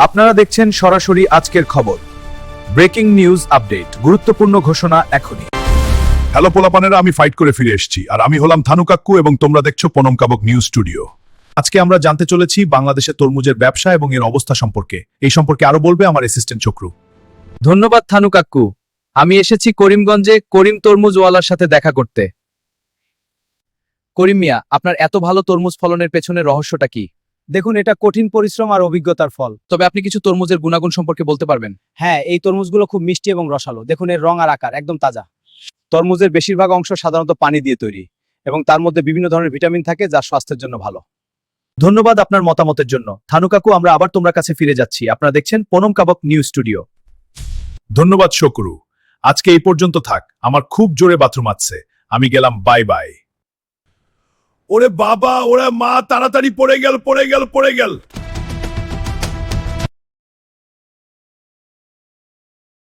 আপনারা দেখছেন সরাসরি আজকের খবর। ব্রেকিং নিউজ আপডেট, গুরুত্বপূর্ণ ঘোষণা এখনই। হ্যালো পোলাপানেরা, আমি ফাইট করে ফিরে এসেছি আর আমি হলাম থানু কাক্কু এবং তোমরা দেখছো পনম কাবক নিউজ স্টুডিও। আজকে আমরা জানতে চলেছি বাংলাদেশের তরমুজের ব্যবসা এবং এর অবস্থা সম্পর্কে। এই সম্পর্কে আরো বলবে আমার অ্যাসিস্ট্যান্ট চক্রু। ধন্যবাদ থানু কাক্কু। আমি এসেছি করিমগঞ্জে করিম তরমুজওয়ালার সাথে দেখা করতে। করিম মিয়া, আপনার এত ভালো তরমুজ ফলনের পেছনে রহস্যটা কি? দেখুন, এটা কঠিন পরিশ্রম আর অভিজ্ঞতার ফল। তবে আপনি কিছু তরমুজের গুণাগুণ সম্পর্কে বলতে পারবেন? হ্যাঁ, এই তরমুজগুলো খুব মিষ্টি এবং রসালো। দেখুন এর রং আর আকার একদম তাজা। তরমুজের বেশিরভাগ অংশ সাধারণত পানি দিয়ে তৈরি এবং তার মধ্যে বিভিন্ন ধরনের ভিটামিন থাকে যা স্বাস্থ্যের জন্য ভালো। ধন্যবাদ আপনার মতামতের জন্য থানু কাকু। আমরা আবার তোমার কাছে ফিরে যাচ্ছি। আপনারা দেখছেন পনম কাবক নিউজ স্টুডিও। ধন্যবাদ শকরু। আজকে এই পর্যন্ত থাক, আমার খুব জোরে বাথরুম আসছে। আমি গেলাম, বাই বাই। ওরে বাবা, ওরে মা, তাড়াতাড়ি পড়ে গেল।